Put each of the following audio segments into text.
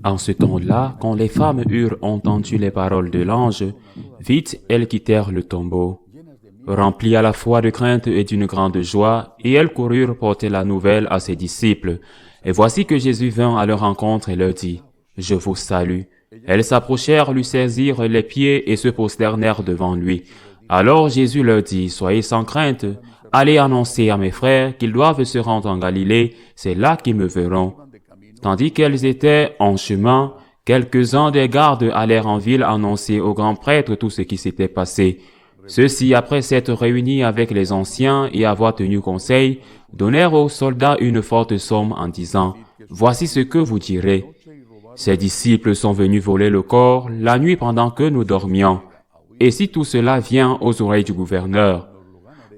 En ce temps-là, quand les femmes eurent entendu les paroles de l'ange, vite elles quittèrent le tombeau, remplies à la fois de crainte et d'une grande joie, et elles coururent porter la nouvelle à ses disciples. Et voici que Jésus vint à leur rencontre et leur dit, « Je vous salue. » Elles s'approchèrent, lui saisirent les pieds et se prosternèrent devant lui. Alors Jésus leur dit, « Soyez sans crainte, allez annoncer à mes frères qu'ils doivent se rendre en Galilée, c'est là qu'ils me verront. » Tandis qu'elles étaient en chemin, quelques-uns des gardes allèrent en ville annoncer au grand prêtre tout ce qui s'était passé. Ceux-ci, après s'être réunis avec les anciens et avoir tenu conseil, donnèrent aux soldats une forte somme en disant, « Voici ce que vous direz. Ces disciples sont venus voler le corps la nuit pendant que nous dormions. Et si tout cela vient aux oreilles du gouverneur,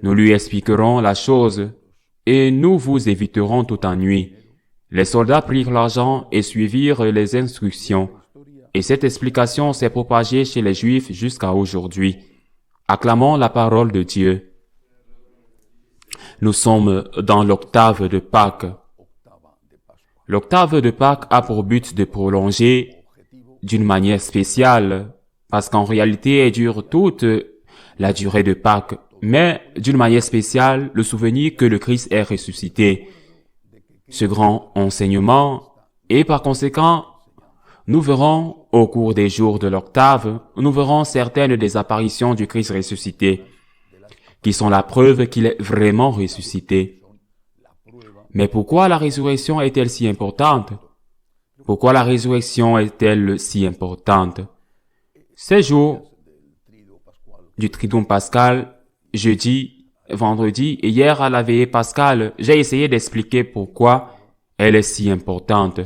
nous lui expliquerons la chose et nous vous éviterons tout ennui. » Les soldats prirent l'argent et suivirent les instructions. Et cette explication s'est propagée chez les Juifs jusqu'à aujourd'hui. Acclamons la parole de Dieu. Nous sommes dans l'octave de Pâques. L'octave de Pâques a pour but de prolonger d'une manière spéciale, parce qu'en réalité, elle dure toute la durée de Pâques, mais d'une manière spéciale, le souvenir que le Christ est ressuscité. Ce grand enseignement, et par conséquent, nous verrons au cours des jours de l'octave, nous verrons certaines des apparitions du Christ ressuscité, qui sont la preuve qu'il est vraiment ressuscité. Mais pourquoi la résurrection est-elle si importante? Pourquoi la résurrection est-elle si importante? Ces jours du Triduum pascal, jeudi, vendredi et hier à la veillée pascale, j'ai essayé d'expliquer pourquoi elle est si importante.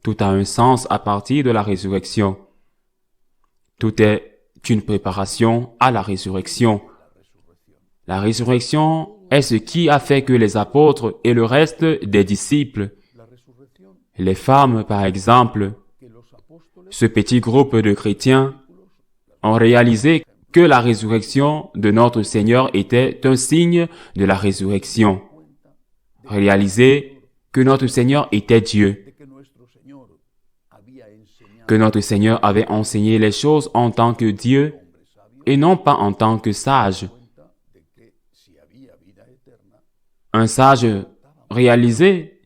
Tout a un sens à partir de la résurrection. Tout est une préparation à la résurrection. La résurrection est ce qui a fait que les apôtres et le reste des disciples, les femmes par exemple, ce petit groupe de chrétiens, ont réalisé que la résurrection de notre Seigneur était un signe de la résurrection. Réaliser que notre Seigneur était Dieu, que notre Seigneur avait enseigné les choses en tant que Dieu et non pas en tant que sage. Un sage réalisait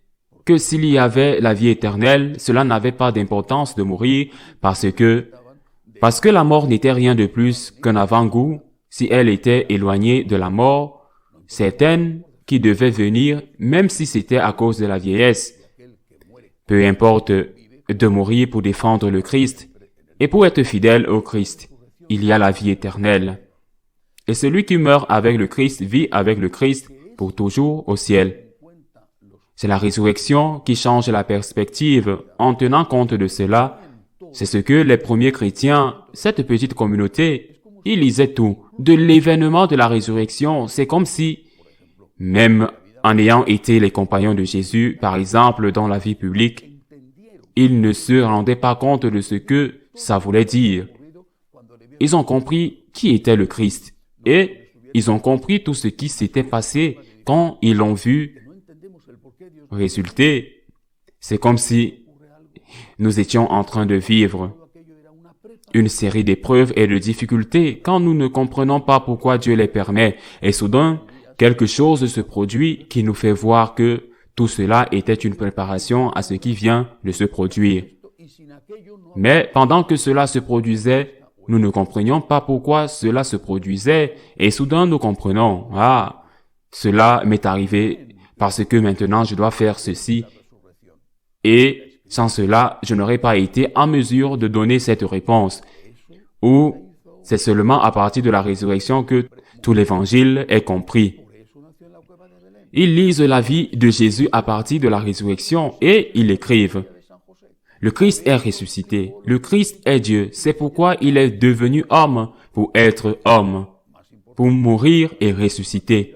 que s'il y avait la vie éternelle, cela n'avait pas d'importance de mourir parce que la mort n'était rien de plus qu'un avant-goût si elle était éloignée de la mort certaine qui devait venir, même si c'était à cause de la vieillesse. Peu importe de mourir pour défendre le Christ et pour être fidèle au Christ. Il y a la vie éternelle. Et celui qui meurt avec le Christ vit avec le Christ pour toujours au ciel. C'est la résurrection qui change la perspective. En tenant compte de cela, c'est ce que les premiers chrétiens, cette petite communauté, ils lisaient tout. De l'événement de la résurrection, c'est comme si, même en ayant été les compagnons de Jésus, par exemple, dans la vie publique, ils ne se rendaient pas compte de ce que ça voulait dire. Ils ont compris qui était le Christ et ils ont compris tout ce qui s'était passé quand ils l'ont vu. Résulté, c'est comme si nous étions en train de vivre une série d'épreuves et de difficultés quand nous ne comprenons pas pourquoi Dieu les permet. Et soudain, quelque chose se produit qui nous fait voir que tout cela était une préparation à ce qui vient de se produire. Mais pendant que cela se produisait, nous ne comprenions pas pourquoi cela se produisait et soudain nous comprenons, ah, cela m'est arrivé parce que maintenant je dois faire ceci et sans cela, je n'aurais pas été en mesure de donner cette réponse. Ou c'est seulement à partir de la résurrection que tout l'évangile est compris. Ils lisent la vie de Jésus à partir de la résurrection et ils écrivent. Le Christ est ressuscité. Le Christ est Dieu. C'est pourquoi il est devenu homme pour être homme, pour mourir et ressusciter.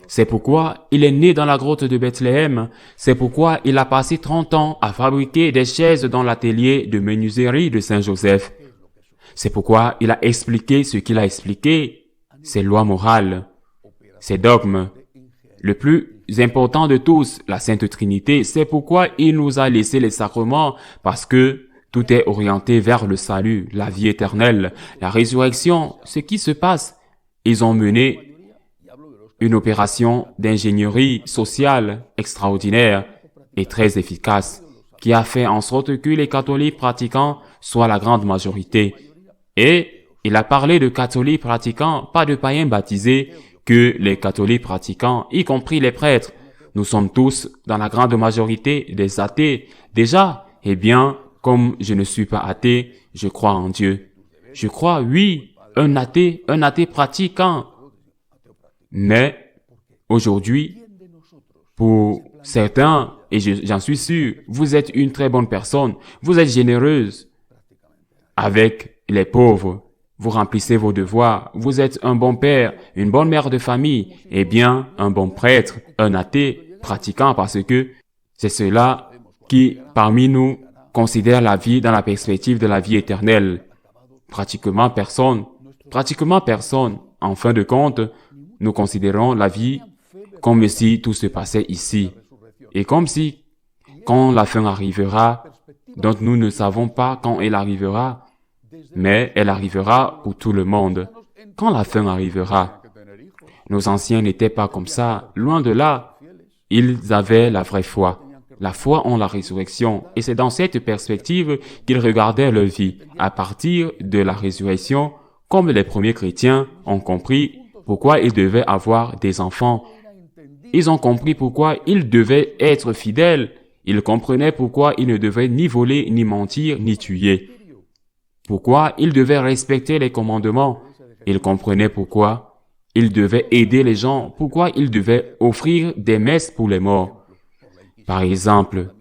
C'est pourquoi il est né dans la grotte de Bethléem. C'est pourquoi il a passé 30 ans à fabriquer des chaises dans l'atelier de menuiserie de Saint-Joseph. C'est pourquoi il a expliqué ce qu'il a expliqué, ses lois morales, ses dogmes. Le plus important de tous, la Sainte Trinité. C'est pourquoi il nous a laissé les sacrements, parce que tout est orienté vers le salut, la vie éternelle, la résurrection. Ce qui se passe, ils ont mené une opération d'ingénierie sociale extraordinaire et très efficace, qui a fait en sorte que les catholiques pratiquants soient la grande majorité. Et il a parlé de catholiques pratiquants, pas de païens baptisés, que les catholiques pratiquants, y compris les prêtres. Nous sommes tous, dans la grande majorité, des athées. Déjà, eh bien, comme je ne suis pas athée, je crois en Dieu. Je crois, oui, un athée pratiquant. Mais, aujourd'hui, pour certains, et j'en suis sûr, vous êtes une très bonne personne, vous êtes généreuse avec les pauvres, vous remplissez vos devoirs, vous êtes un bon père, une bonne mère de famille, et bien un bon prêtre, un athée pratiquant, parce que c'est ceux-là qui, parmi nous, considèrent la vie dans la perspective de la vie éternelle. Pratiquement personne. En fin de compte, nous considérons la vie comme si tout se passait ici. Et comme si, quand la fin arrivera, dont nous ne savons pas quand elle arrivera, mais elle arrivera pour tout le monde. Quand la fin arrivera, nos anciens n'étaient pas comme ça, loin de là. Ils avaient la vraie foi, la foi en la résurrection. Et c'est dans cette perspective qu'ils regardaient leur vie. À partir de la résurrection, comme les premiers chrétiens ont compris pourquoi ils devaient avoir des enfants. Ils ont compris pourquoi ils devaient être fidèles. Ils comprenaient pourquoi ils ne devaient ni voler, ni mentir, ni tuer. Pourquoi ils devaient respecter les commandements. Ils comprenaient pourquoi ils devaient aider les gens, pourquoi ils devaient offrir des messes pour les morts. Par exemple,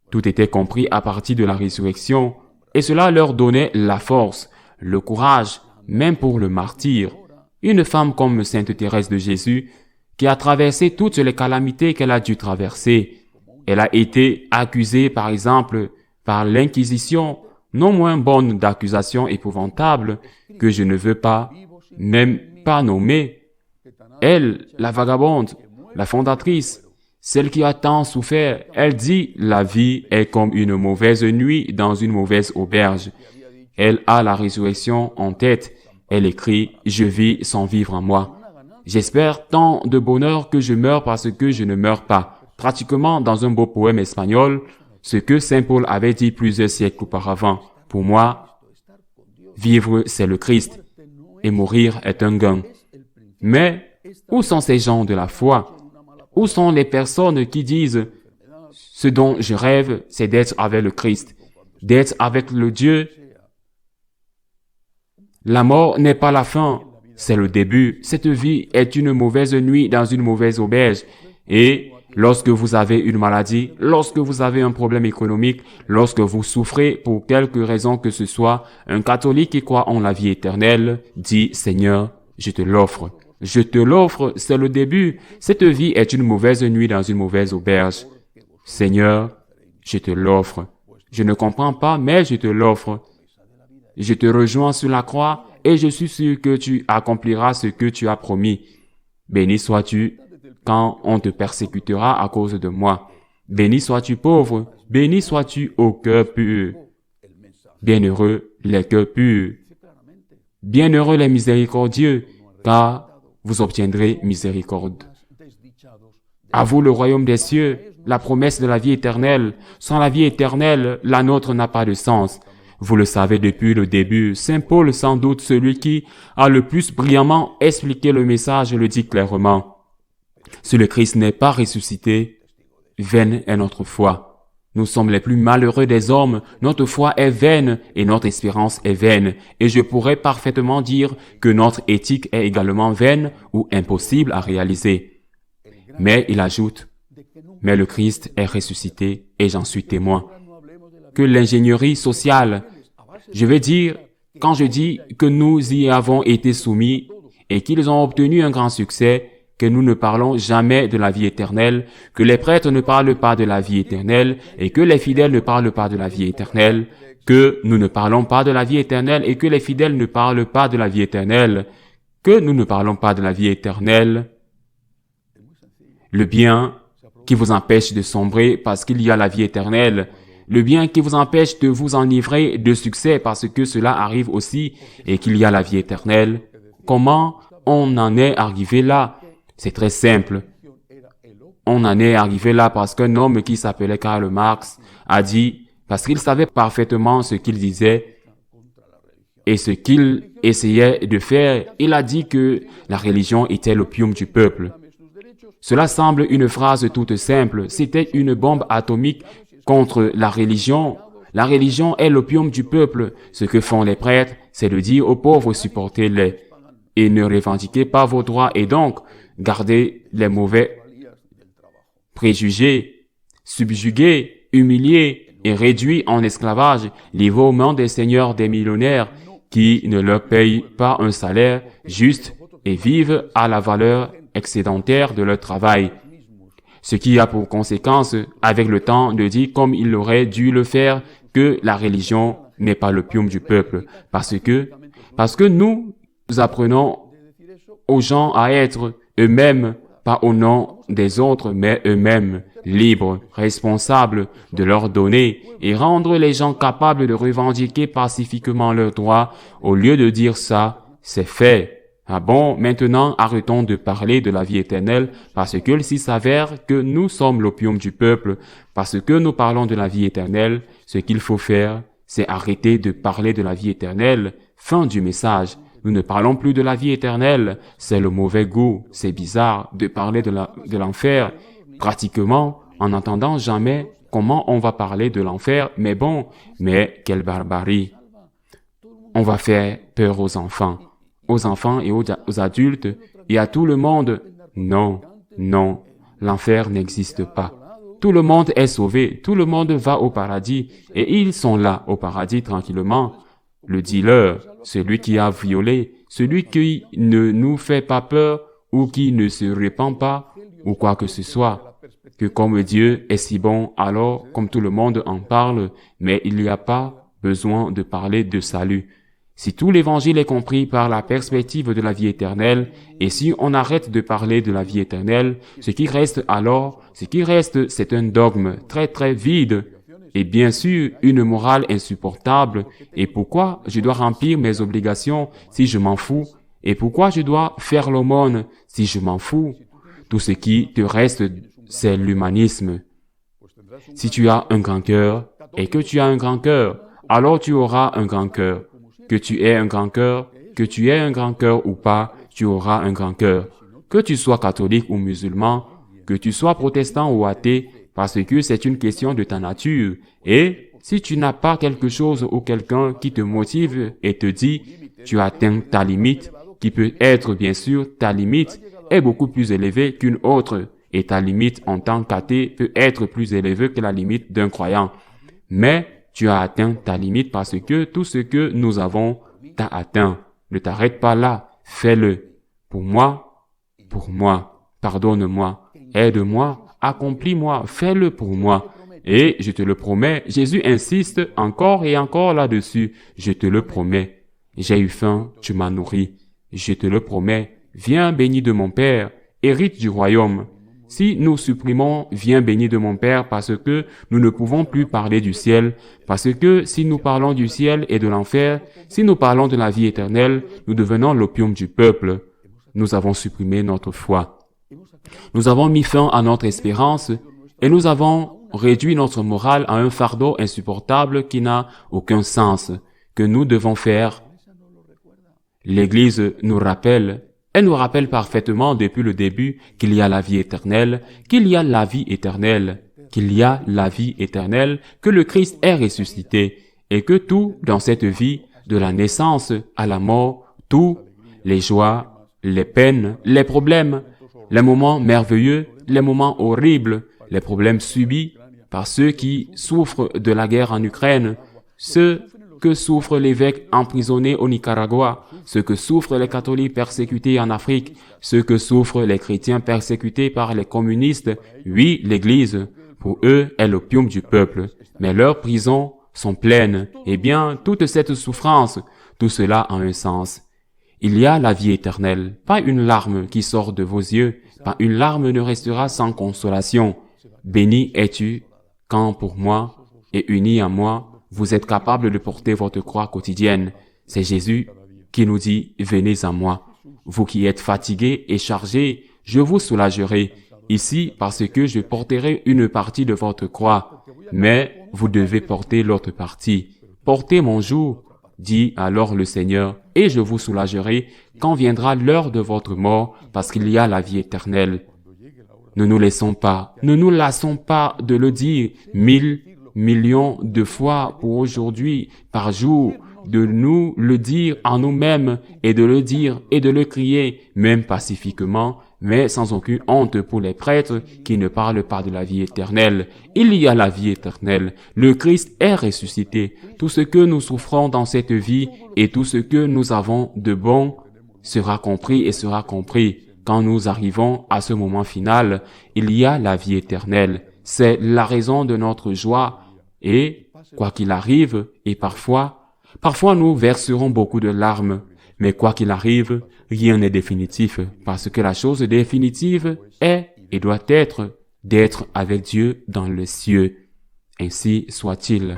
tout était compris à partir de la résurrection, et cela leur donnait la force, le courage, même pour le martyr. Une femme comme Sainte Thérèse de Jésus, qui a traversé toutes les calamités qu'elle a dû traverser. Elle a été accusée, par exemple, par l'Inquisition, non moins bonne d'accusations épouvantables, que je ne veux pas, même pas nommer. Elle, la vagabonde, la fondatrice, celle qui a tant souffert, elle dit « La vie est comme une mauvaise nuit dans une mauvaise auberge ». Elle a la résurrection en tête. Elle écrit « Je vis sans vivre en moi ». J'espère tant de bonheur que je meurs parce que je ne meurs pas. Pratiquement dans un beau poème espagnol, ce que Saint Paul avait dit plusieurs siècles auparavant. Pour moi, vivre c'est le Christ et mourir est un gain. Mais où sont ces gens de la foi? Où sont les personnes qui disent « Ce dont je rêve, c'est d'être avec le Christ, d'être avec le Dieu. La mort n'est pas la fin, c'est le début. Cette vie est une mauvaise nuit dans une mauvaise auberge. Et lorsque vous avez une maladie, lorsque vous avez un problème économique, lorsque vous souffrez pour quelque raison que ce soit, un catholique qui croit en la vie éternelle dit « Seigneur, je te l'offre. Je te l'offre, c'est le début. Cette vie est une mauvaise nuit dans une mauvaise auberge. Seigneur, je te l'offre. Je ne comprends pas, mais je te l'offre. Je te rejoins sur la croix et je suis sûr que tu accompliras ce que tu as promis. Béni sois-tu quand on te persécutera à cause de moi. Béni sois-tu pauvre, béni sois-tu au cœur pur. Bienheureux les cœurs purs. Bienheureux les miséricordieux, car vous obtiendrez miséricorde. À vous le royaume des cieux, la promesse de la vie éternelle. Sans la vie éternelle, la nôtre n'a pas de sens. Vous le savez depuis le début, Saint Paul, sans doute celui qui a le plus brillamment expliqué le message, le dit clairement. Si le Christ n'est pas ressuscité, vaine est notre foi. Nous sommes les plus malheureux des hommes, notre foi est vaine et notre espérance est vaine. Et je pourrais parfaitement dire que notre éthique est également vaine ou impossible à réaliser. Mais il ajoute, mais le Christ est ressuscité et j'en suis témoin. Que l'ingénierie sociale, je veux dire, quand je dis que nous y avons été soumis et qu'ils ont obtenu un grand succès, que nous ne parlons jamais de la vie éternelle, que les prêtres ne parlent pas de la vie éternelle et que les fidèles ne parlent pas de la vie éternelle, que nous ne parlons pas de la vie éternelle et que les fidèles ne parlent pas de la vie éternelle, que nous ne parlons pas de la vie éternelle. le bien qui vous empêche de sombrer parce qu'il y a la vie éternelle, le bien qui vous empêche de vous enivrer de succès parce que cela arrive aussi et qu'il y a la vie éternelle. Comment on en est arrivé là? C'est très simple. On en est arrivé là parce qu'un homme qui s'appelait Karl Marx a dit, parce qu'il savait parfaitement ce qu'il disait et ce qu'il essayait de faire, il a dit que la religion était l'opium du peuple. Cela semble une phrase toute simple. C'était une bombe atomique contre la religion. La religion est l'opium du peuple. Ce que font les prêtres, c'est de dire aux pauvres, supportez-les et ne revendiquez pas vos droits et donc gardez les mauvais préjugés, subjugués, humiliés et réduits en esclavage, livrés aux mains des seigneurs des millionnaires qui ne leur payent pas un salaire juste et vivent à la valeur excédentaire de leur travail. Ce qui a pour conséquence, avec le temps, de dire comme il aurait dû le faire, que la religion n'est pas l'opium du peuple. Parce que nous apprenons aux gens à être eux-mêmes, pas au nom des autres, mais eux-mêmes, libres, responsables de leurs données et rendre les gens capables de revendiquer pacifiquement leurs droits. Au lieu de dire ça, c'est fait. Ah bon, maintenant arrêtons de parler de la vie éternelle parce que s'il s'avère que nous sommes l'opium du peuple, parce que nous parlons de la vie éternelle, ce qu'il faut faire, c'est arrêter de parler de la vie éternelle. Fin du message. Nous ne parlons plus de la vie éternelle. C'est le mauvais goût. C'est bizarre de parler de l'enfer. Pratiquement, en n'entendant jamais comment on va parler de l'enfer. Mais bon, mais quelle barbarie. On va faire peur aux enfants et aux adultes et à tout le monde. Non, non, l'enfer n'existe pas. Tout le monde est sauvé, tout le monde va au paradis et ils sont là au paradis tranquillement. Le dealer, celui qui a violé, celui qui ne nous fait pas peur ou qui ne se répand pas ou quoi que ce soit. Que comme Dieu est si bon, alors comme tout le monde en parle, mais il n'y a pas besoin de parler de salut. Si tout l'évangile est compris par la perspective de la vie éternelle, et si on arrête de parler de la vie éternelle, ce qui reste, c'est un dogme très très vide, et bien sûr une morale insupportable. Et pourquoi je dois remplir mes obligations si je m'en fous? Et pourquoi je dois faire l'aumône si je m'en fous? Tout ce qui te reste, c'est l'humanisme. Si tu as un grand cœur, et que tu as un grand cœur, alors tu auras un grand cœur. Que tu aies un grand cœur, que tu aies un grand cœur ou pas, tu auras un grand cœur. Que tu sois catholique ou musulman, que tu sois protestant ou athée, parce que c'est une question de ta nature. Et si tu n'as pas quelque chose ou quelqu'un qui te motive et te dit, tu atteins ta limite, qui peut être bien sûr, ta limite est beaucoup plus élevée qu'une autre, et ta limite en tant qu'athée peut être plus élevée que la limite d'un croyant. Mais tu as atteint ta limite parce que tout ce que nous avons t'a atteint. Ne t'arrête pas là. Fais-le. Pour moi, pardonne-moi, aide-moi, accomplis-moi, fais-le pour moi. Et je te le promets, Jésus insiste encore et encore là-dessus. Je te le promets. J'ai eu faim, tu m'as nourri. Je te le promets. Viens béni de mon Père, hérite du royaume. Si nous supprimons « Viens béni de mon Père » parce que nous ne pouvons plus parler du ciel, parce que si nous parlons du ciel et de l'enfer, si nous parlons de la vie éternelle, nous devenons l'opium du peuple. Nous avons supprimé notre foi. Nous avons mis fin à notre espérance et nous avons réduit notre morale à un fardeau insupportable qui n'a aucun sens, que nous devons faire. L'Église nous rappelle. Elle nous rappelle parfaitement depuis le début qu'il y a la vie éternelle, qu'il y a la vie éternelle, qu'il y a la vie éternelle, que le Christ est ressuscité et que tout dans cette vie, de la naissance à la mort, tout, les joies, les peines, les problèmes, les moments merveilleux, les moments horribles, les problèmes subis par ceux qui souffrent de la guerre en Ukraine, ceux que souffre l'évêque emprisonné au Nicaragua, ce que souffrent les catholiques persécutés en Afrique, ce que souffrent les chrétiens persécutés par les communistes. Oui, l'Église, pour eux, est l'opium du peuple, mais leurs prisons sont pleines. Eh bien, toute cette souffrance, tout cela a un sens. Il y a la vie éternelle, pas une larme qui sort de vos yeux, pas une larme ne restera sans consolation. Béni es-tu quand pour moi et uni à moi, vous êtes capable de porter votre croix quotidienne. C'est Jésus qui nous dit, venez à moi. Vous qui êtes fatigués et chargés, je vous soulagerai. Ici, parce que je porterai une partie de votre croix, mais vous devez porter l'autre partie. Portez mon joug, dit alors le Seigneur, et je vous soulagerai quand viendra l'heure de votre mort, parce qu'il y a la vie éternelle. Ne nous lassons pas de le dire 1000 millions de fois pour aujourd'hui, par jour, de nous le dire en nous-mêmes et de le dire et de le crier, même pacifiquement, mais sans aucune honte pour les prêtres qui ne parlent pas de la vie éternelle. Il y a la vie éternelle. Le Christ est ressuscité. Tout ce que nous souffrons dans cette vie et tout ce que nous avons de bon sera compris et sera compris. Quand nous arrivons à ce moment final, il y a la vie éternelle. C'est la raison de notre joie et, quoi qu'il arrive, et parfois nous verserons beaucoup de larmes, mais quoi qu'il arrive, rien n'est définitif, parce que la chose définitive est et doit être d'être avec Dieu dans les cieux. Ainsi soit-il.